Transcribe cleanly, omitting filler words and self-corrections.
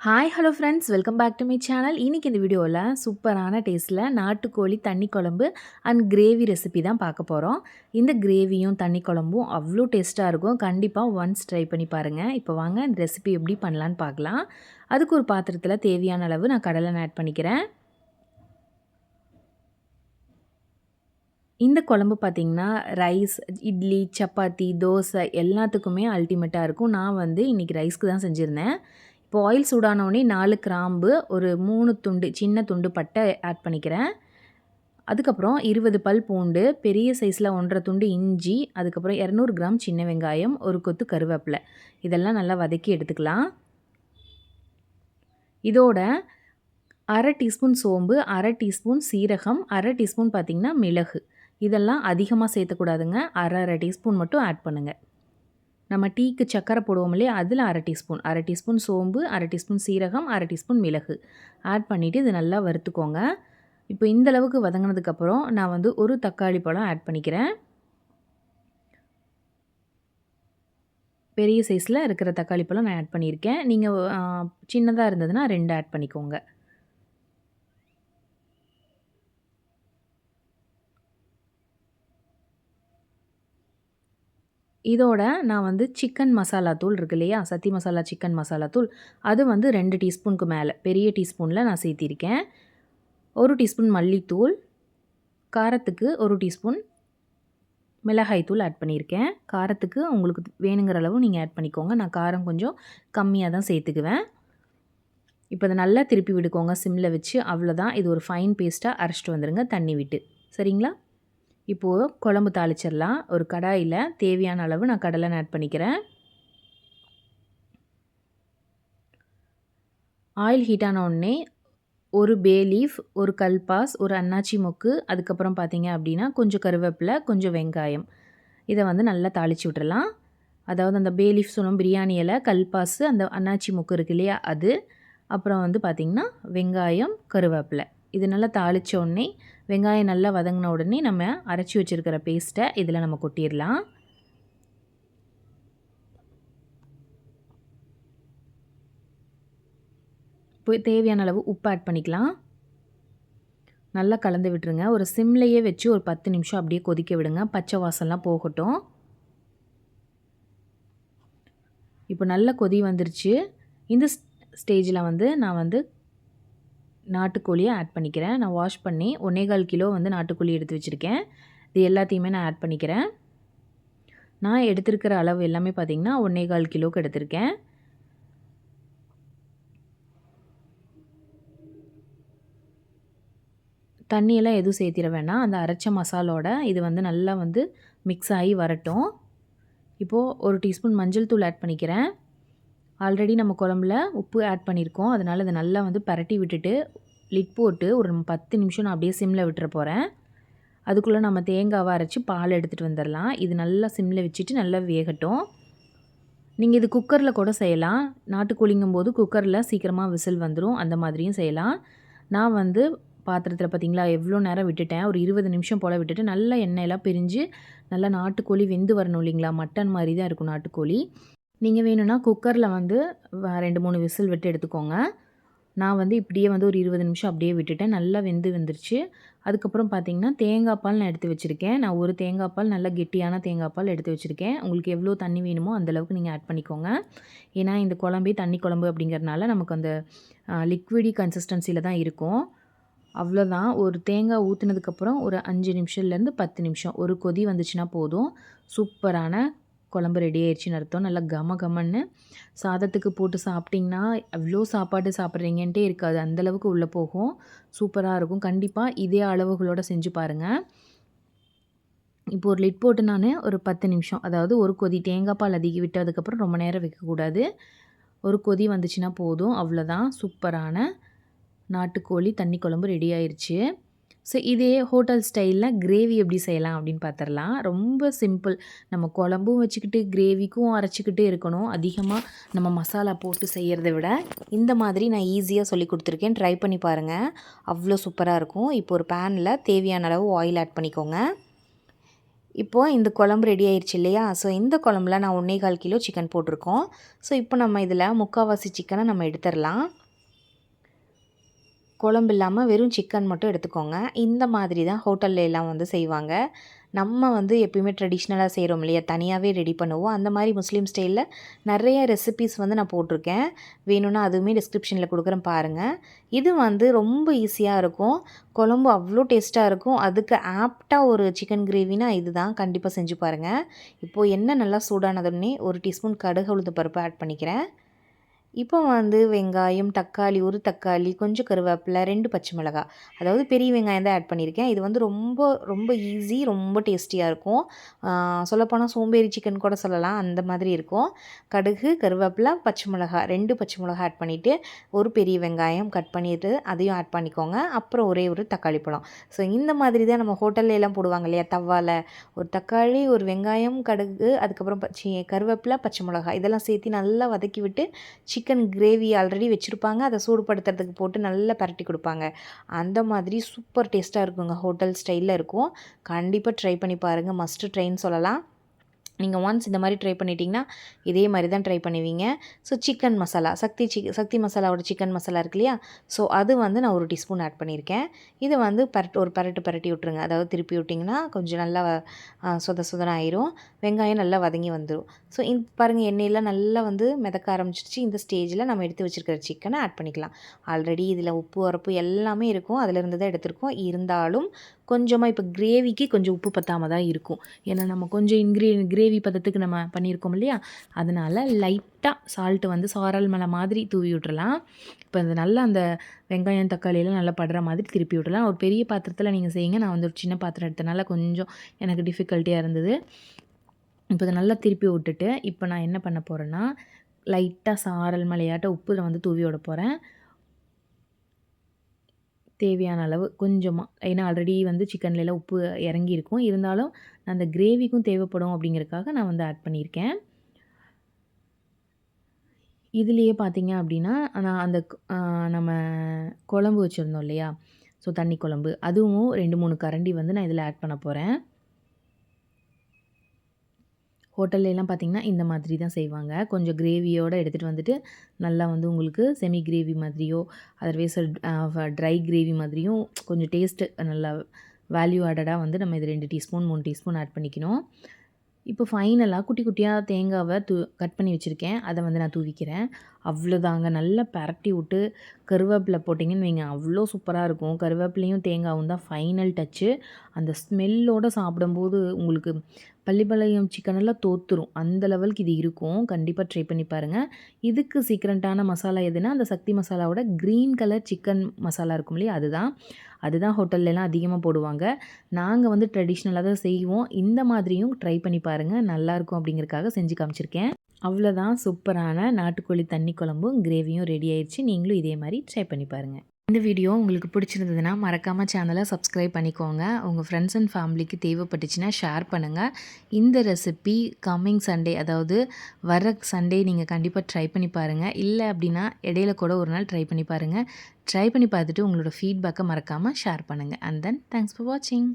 Hi hello friends, welcome back to my channel. இன்றைக்கி இந்த வீடியோவில் சூப்பரான டேஸ்ட்டில் நாட்டுக்கோழி தண்ணி குழம்பு அண்ட் கிரேவி ரெசிபி தான் பார்க்க போகிறோம். இந்த கிரேவியும் தண்ணி குழம்பும் அவ்வளோ டேஸ்ட்டாக இருக்கும். கண்டிப்பாக ஒன்ஸ் ட்ரை பண்ணி பாருங்கள். இப்போ வாங்க இந்த ரெசிபி எப்படி பண்ணலான்னு பார்க்கலாம். அதுக்கு ஒரு பாத்திரத்தில் தேவையான அளவு நான் கடலெண்ணெய் ஆட் பண்ணிக்கிறேன். இந்த குழம்பு பார்த்திங்கன்னா ரைஸ், இட்லி, சப்பாத்தி, தோசை எல்லாத்துக்குமே அல்டிமேட்டாக இருக்கும். நான் இன்றைக்கி ரைஸ்க்கு தான் செஞ்சுருந்தேன். இப்போ ஆயில் சூடானோடனே 4 கிராம்பு, ஒரு 3 துண்டு சின்ன துண்டு பட்டை ஆட் பண்ணிக்கிறேன். அதுக்கப்புறம் 20 பல் பூண்டு, பெரிய சைஸில் 1.5 துண்டு இஞ்சி, அதுக்கப்புறம் 200 கிராம் சின்ன வெங்காயம், ஒரு கொத்து கருவேப்பிலை, இதெல்லாம் நல்லா வதக்கி எடுத்துக்கலாம். இதோட 1/2 டீஸ்பூன் சோம்பு, 1/2 டீஸ்பூன் சீரகம், 1/2 டீஸ்பூன் பார்த்திங்கன்னா மிளகு, இதெல்லாம் அதிகமாக சேர்த்துக்கூடாதுங்க. 1/2 டீஸ்பூன் மட்டும் ஆட் பண்ணுங்கள். நம்ம டீக்கு சக்கரை போடுவோம் இல்லையா, அதில் 1/2 டீஸ்பூன் சோம்பு, 1/2 டீஸ்பூன் சீரகம், 1/2 டீஸ்பூன் மிளகு ஆட் பண்ணிவிட்டு இது நல்லா வறுத்துக்கோங்க. இப்போ இந்த அளவுக்கு வதங்கினதுக்கப்புறம் நான் ஒரு தக்காளி பழம் ஆட் பண்ணிக்கிறேன். பெரிய சைஸில் இருக்கிற தக்காளி பழம் நான் ஆட் பண்ணியிருக்கேன். நீங்கள் சின்னதாக இருந்ததுன்னா 2 ஆட் பண்ணிக்கோங்க. இதோட நான் சிக்கன் மசாலா தூள் இருக்கு இல்லையா, சத்தி மசாலா சிக்கன் மசாலா தூள், அது 2 டீஸ்பூனுக்கு மேலே பெரிய டீஸ்பூனில் நான் சேர்த்திருக்கேன். 1 டீஸ்பூன் மல்லித்தூள், காரத்துக்கு 1 டீஸ்பூன் மிளகாய் தூள் ஆட் பண்ணியிருக்கேன். காரத்துக்கு உங்களுக்கு வேணுங்கிற அளவு நீங்கள் ஆட் பண்ணிக்கோங்க. நான் காரம் கொஞ்சம் கம்மியாக தான் சேர்த்துக்குவேன். இப்போ அதை நல்லா திருப்பி விடுக்கோங்க சிம்மில் வச்சு. அவ்வளோதான். இது ஒரு ஃபைன் பேஸ்ட்டாக அரைச்சிட்டு வந்துடுங்க தண்ணி விட்டு. சரிங்களா? இப்போது குழம்பு தாளிச்சிடலாம். ஒரு கடாயில் தேவையான அளவு நான் கடலெண்ணெய் ஆட் பண்ணிக்கிறேன். ஆயில் ஹீட் ஆன உடனே ஒரு பே லீஃப், ஒரு கல்பாஸ், ஒரு அன்னாச்சி மொக்கு, அதுக்கப்புறம் பார்த்தீங்க அப்படின்னா கொஞ்சம் கருவேப்பிலை, கொஞ்சம் வெங்காயம், இதை நல்லா தாளித்து விட்டுறலாம். அதாவது அந்த பே லீஃப் சொன்னோம், பிரியாணி இலை, கல்பாஸு, அந்த அன்னாச்சி மொக்கு இருக்கு இல்லையா அது, அப்புறம் பார்த்திங்கன்னா வெங்காயம், கருவேப்பிலை, இது நல்லா தாளித்த உடனே வெங்காயம் நல்லா வதங்கின உடனே நம்ம அரைச்சி வச்சுருக்கிற பேஸ்ட்டை இதில் நம்ம கொட்டிடலாம். இப்போ தேவையான அளவு உப்பு ஆட் பண்ணிக்கலாம். நல்லா கலந்து விட்டுருங்க. ஒரு சிம்லையே வச்சு ஒரு 10 நிமிஷம் அப்படியே கொதிக்க விடுங்க. பச்சை வாசம்லாம் போகட்டும். இப்போ நல்ல கொதி வந்துருச்சு. இந்த ஸ்டேஜில் நான் நாட்டுக்கோழியை ஆட் பண்ணிக்கிறேன். நான் வாஷ் பண்ணி 1.25 கிலோ நாட்டுக்கோழி எடுத்து வச்சுருக்கேன். இது எல்லாத்தையுமே நான் ஆட் பண்ணிக்கிறேன். நான் எடுத்திருக்கிற அளவு எல்லாமே பார்த்திங்கன்னா 1.25 கிலோவுக்கு எடுத்திருக்கேன். தண்ணியெல்லாம் எதுவும் சேர்த்திட வேணாம். அந்த அரைச்ச மசாலோட இது நல்லா மிக்ஸ் ஆகி வரட்டும். இப்போது 1 டீஸ்பூன் மஞ்சள் தூள் ஆட் பண்ணிக்கிறேன். ஆல்ரெடி நம்ம குழம்புல உப்பு ஆட் பண்ணியிருக்கோம். அதனால் இதை நல்லா பரட்டி விட்டுட்டு லிட் போட்டு ஒரு 10 நிமிஷம் நான் அப்படியே சிம்மில் விட்டுற போகிறேன். அதுக்குள்ளே நம்ம தேங்காவை அரைச்சி பால் எடுத்துகிட்டு வந்துடலாம். இது நல்லா சிம்மில் வச்சுட்டு நல்லா வேகட்டும். நீங்கள் இது குக்கரில் கூட செய்யலாம். நாட்டுக்கோழிங்கும் போது குக்கரில் சீக்கிரமாக விசில் வந்துடும். அந்த மாதிரியும் செய்யலாம். நான் பாத்திரத்தில் பார்த்திங்களா எவ்வளோ நேரம் விட்டுட்டேன், ஒரு 20 நிமிஷம் போல் விட்டுட்டு நல்லா எண்ணெயெல்லாம் பிரிஞ்சு நல்லா நாட்டுக்கோழி வெந்து வரணும் இல்லைங்களா, மட்டன் மாதிரி தான் இருக்கும் நாட்டுக்கோழி. நீங்கள் வேணும்னா குக்கரில் 2-3 விசில் விட்டு எடுத்துக்கோங்க. நான் இப்படியே ஒரு 20 நிமிஷம் அப்படியே விட்டுட்டேன். நல்லா வந்துருச்சு. அதுக்கப்புறம் பார்த்திங்கன்னா தேங்காய் பால் நான் எடுத்து வச்சுருக்கேன். நான் ஒரு தேங்காய் பால், நல்லா கெட்டியான தேங்காய் பால் எடுத்து வச்சுருக்கேன். உங்களுக்கு எவ்வளோ தண்ணி வேணுமோ அந்தளவுக்கு நீங்கள் ஆட் பண்ணிக்கோங்க. ஏன்னா இந்த குழம்பே தண்ணி குழம்பு அப்படிங்கிறதுனால நமக்கு அந்த லிக்விடி கன்சிஸ்டன்சியில் தான் இருக்கும். அவ்வளோதான். ஒரு தேங்காய் ஊற்றுனதுக்கப்புறம் ஒரு 5 நிமிஷம்லேருந்து 10 நிமிஷம் ஒரு கொதி வந்துச்சுன்னா போதும். சூப்பரான குழம்பு ரெடி ஆயிடுச்சுன்னு அர்த்தம். நல்லா கமன்னு சாதத்துக்கு போட்டு சாப்பிட்டிங்கன்னா அவ்வளோ சாப்பாடு சாப்பிட்றீங்கன்ட்டே இருக்காது, அந்தளவுக்கு உள்ளே போகும். சூப்பராக இருக்கும். கண்டிப்பாக இதே அளவுகளோடு செஞ்சு பாருங்கள். இப்போ ஒரு லிட் போட்டு நான் ஒரு 10 நிமிஷம், அதாவது ஒரு கொதி, தேங்காய் பால் அதிகம் விட்டதுக்கப்புறம் ரொம்ப நேரம் வைக்கக்கூடாது. ஒரு கொதி வந்துச்சுன்னா போதும். அவ்வளோதான். சூப்பரான நாட்டுக்கோழி தண்ணி குழம்பு ரெடி ஆயிடுச்சு. ஸோ இதே ஹோட்டல் ஸ்டைலில் கிரேவி எப்படி செய்யலாம் அப்படின்னு பார்த்துடலாம். ரொம்ப சிம்பிள். நம்ம குழம்பும் வச்சுக்கிட்டு கிரேவிக்கும் அரைச்சிக்கிட்டு இருக்கணும். அதிகமாக நம்ம மசாலா போட்டு செய்கிறத விட இந்த மாதிரி நான் ஈஸியாக சொல்லி கொடுத்துருக்கேன். ட்ரை பண்ணி பாருங்கள். அவ்வளோ சூப்பராக இருக்கும். இப்போ ஒரு பேனில் தேவையான அளவு ஆயில் ஆட் பண்ணிக்கோங்க. இப்போது இந்த குழம்பு ரெடி ஆயிடுச்சு இல்லையா? ஸோ இந்த குழம்புல நான் 1 1/4 கிலோ சிக்கன் போட்டிருக்கோம். ஸோ இப்போ நம்ம இதில் 3/4 சிக்கனை நம்ம எடுத்துடலாம். குழம்பு இல்லாமல் வெறும் சிக்கன் மட்டும் எடுத்துக்கோங்க. இந்த மாதிரி தான் ஹோட்டல்லாம் வந்து செய்வாங்க. நம்ம வந்து எப்பயுமே ட்ரெடிஷ்னலாக செய்கிறோம் இல்லையா? தனியாகவே ரெடி பண்ணுவோம். அந்த மாதிரி முஸ்லீம் ஸ்டைலில் நிறைய ரெசிபீஸ் வந்து நான் போட்டிருக்கேன். வேணும்னா அதுவுமே டிஸ்கிரிப்ஷனில் கொடுக்குறேன் பாருங்கள். இது வந்து ரொம்ப ஈஸியாக இருக்கும். குழம்பு அவ்வளோ டேஸ்ட்டாக இருக்கும். அதுக்கு ஆப்டாக ஒரு சிக்கன் கிரேவினா இது தான். கண்டிப்பாக செஞ்சு பாருங்கள். இப்போது எண்ணெய் நல்லா சூடானதுடனே 1 டீஸ்பூன் கடுகு உளுந்து பருப்பு ஆட் பண்ணிக்கிறேன். இப்போ வந்து வெங்காயம், தக்காளி, 1 தக்காளி, கொஞ்சம் கருவேப்பிலை, 2 பச்சை மிளகாய். அதாவது பெரிய வெங்காயம் தான் ஆட் பண்ணியிருக்கேன். இது வந்து ரொம்ப ரொம்ப ஈஸி, ரொம்ப டேஸ்டியாக இருக்கும். சொல்லப்போனால் சோம்பேறி சிக்கன் கூட சொல்லலாம், அந்த மாதிரி இருக்கும். கடுகு, கருவேப்பிலை, பச்சை மிளகாய் 2 பச்சை மிளகாய் ஆட் பண்ணிவிட்டு, ஒரு பெரிய வெங்காயம் கட் பண்ணிவிட்டு அதையும் ஆட் பண்ணிக்கோங்க. அப்புறம் ஒரே ஒரு தக்காளி பழம். ஸோ இந்த மாதிரி தான் நம்ம ஹோட்டல்ல எல்லாம் போடுவாங்க இல்லையா? தவால ஒரு தக்காளி, ஒரு வெங்காயம், கடுகு, அதுக்கப்புறம் கருவேப்பிலை, பச்சை மிளகாய் இதெல்லாம் சேர்த்து நல்லா வதக்கி விட்டு சிக்கன் கிரேவி ஆல்ரெடி வச்சுருப்பாங்க. அதை சூடுபடுத்துறதுக்கு போட்டு நல்லா பரட்டி கொடுப்பாங்க. அந்த மாதிரி சூப்பர் டேஸ்ட்டாக இருக்குங்க. ஹோட்டல் ஸ்டைலில் இருக்கும். கண்டிப்பாக ட்ரை பண்ணி பாருங்கள். மஸ்ட்டு ட்ரைன்னு சொல்லலாம். நீங்கள் ஒன்ஸ் இந்த மாதிரி ட்ரை பண்ணிட்டீங்கன்னா இதே மாதிரி தான் ட்ரை பண்ணுவீங்க. ஸோ சிக்கன் மசாலா சக்தி மசாலாவோட சிக்கன் மசாலா இருக்கு இல்லையா? ஸோ அது வந்து நான் 1 டீஸ்பூன் ஆட் பண்ணியிருக்கேன். இதை வந்து ஒரு பரட்டி விட்டுருங்க. அதாவது திருப்பி விட்டிங்கன்னா கொஞ்சம் நல்லா சொதன ஆயிரும். வெங்காயம் நல்லா வதங்கி வந்துடும். ஸோ பாருங்கள் எண்ணெயெல்லாம் நல்லா வந்து மிதக்க ஆரம்பிச்சிருச்சு. இந்த ஸ்டேஜில் நம்ம எடுத்து வச்சுருக்கிற சிக்கனை ஆட் பண்ணிக்கலாம். ஆல்ரெடி இதில் உப்பு உரப்பு எல்லாமே இருக்கும். அதிலிருந்து தான் எடுத்திருக்கோம். இருந்தாலும் கொஞ்சமாக இப்போ கிரேவிக்கு கொஞ்சம் உப்பு பத்தாமல் தான் இருக்கும். ஏன்னா நம்ம கொஞ்சம் கிரேவி பதத்துக்கு நம்ம பண்ணியிருக்கோம் இல்லையா? அதனால் லைட்டாக சால்ட்டு வந்து சாரல் மலை மாதிரி தூவி விட்றலாம். இப்போ அது நல்லா அந்த வெங்காயம் தக்காளியெல்லாம் நல்லா படுற மாதிரி திருப்பி விட்றலாம். ஒரு பெரிய பாத்திரத்தில் நீங்கள் செய்யுங்க. நான் வந்து ஒரு சின்ன பாத்திரம் எடுத்தனால கொஞ்சம் எனக்கு டிஃபிகல்ட்டியாக இருந்தது. இப்போ இதை நல்லா திருப்பி விட்டுட்டு இப்போ நான் என்ன பண்ண போகிறேன்னா லைட்டாக சாரல் மலையாட்ட உப்பு வந்து தூவி விட போகிறேன். தேவையான அளவு கொஞ்சமாக. ஏன்னா ஆல்ரெடி வந்து சிக்கன்லலாம் உப்பு இறங்கியிருக்கும். இருந்தாலும் அந்த கிரேவிக்கும் தேவைப்படும் அப்படிங்கிறதுக்காக நான் வந்து ஆட் பண்ணியிருக்கேன். இதுலேயே பார்த்தீங்க அப்படின்னா நான் அந்த நம்ம குழம்பு வச்சுருந்தோம் இல்லையா? ஸோ தண்ணி குழம்பு அதுவும் 2 3 கரண்டி வந்து நான் இதில் ஆட் பண்ண போகிறேன். ஹோட்டல்லாம் பார்த்திங்கன்னா இந்த மாதிரி தான் செய்வாங்க. கொஞ்சம் கிரேவியோடு எடுத்துகிட்டு வந்துட்டு நல்லா வந்து உங்களுக்கு செமி கிரேவி மாதிரியோ அதர்வைஸ் ட்ரை கிரேவி மாதிரியும் கொஞ்சம் டேஸ்ட்டு நல்லா வேல்யூ ஆடடாக வந்து நம்ம இது 2 டீஸ்பூன் 3 டீஸ்பூன் ஆட் பண்ணிக்கணும். இப்போ ஃபைனலாக குட்டி குட்டியாக தேங்காவை கட் பண்ணி வச்சுருக்கேன். அதை வந்து நான் தூவிக்கிறேன். அவ்வளோதாங்க. நல்லா பரட்டி விட்டு கருவேப்பிலை போட்டிங்கன்னு வைங்க அவ்வளோ சூப்பராக இருக்கும். கருவேப்பிலையும் தேங்காயும் தான் ஃபைனல் டச்சு. அந்த ஸ்மெல்லோடு சாப்பிடும்போது உங்களுக்கு பள்ளிப்பாளையம் சிக்கனெல்லாம் தோற்றுரும். அந்த லெவலுக்கு இது இருக்கும். கண்டிப்பாக ட்ரை பண்ணி பாருங்கள். இதுக்கு சீக்ரெட்டான மசாலா எதுனா அந்த சக்தி மசாலாவோட க்ரீன் கலர் சிக்கன் மசாலா இருக்கும் இல்லையா? அதுதான் ஹோட்டல்லலாம் அதிகமாக போடுவாங்க. நாங்கள் வந்து ட்ரெடிஷ்னலாக தான் செய்வோம். இந்த மாதிரியும் ட்ரை பண்ணி பாருங்கள். நல்லாயிருக்கும் அப்படிங்கிறதுக்காக செஞ்சு காமிச்சிருக்கேன். அவ்வளோதான், சூப்பரான நாட்டுக்கோழி தண்ணி குழம்பும் கிரேவியும் ரெடி ஆயிடுச்சு. நீங்களும் இதே மாதிரி ட்ரை பண்ணி பாருங்கள். இந்த வீடியோ உங்களுக்கு பிடிச்சிருந்ததுன்னா மறக்காமல் சேனலை சப்ஸ்கிரைப் பண்ணிக்கோங்க. உங்கள் ஃப்ரெண்ட்ஸ் அண்ட் ஃபேமிலிக்கு தேவைப்பட்டுச்சுன்னா ஷேர் பண்ணுங்கள். இந்த ரெசிபி கம்மிங் சண்டே, அதாவது வர சண்டே நீங்கள் கண்டிப்பாக ட்ரை பண்ணி பாருங்கள். இல்லை அப்படின்னா இடையில கூட ஒரு நாள் ட்ரை பண்ணி பாருங்கள். ட்ரை பண்ணி பார்த்துட்டு உங்களோட ஃபீட்பேக்கை மறக்காமல் ஷேர் பண்ணுங்கள். அண்ட் தென் தேங்க்ஸ் ஃபார் வாட்சிங்.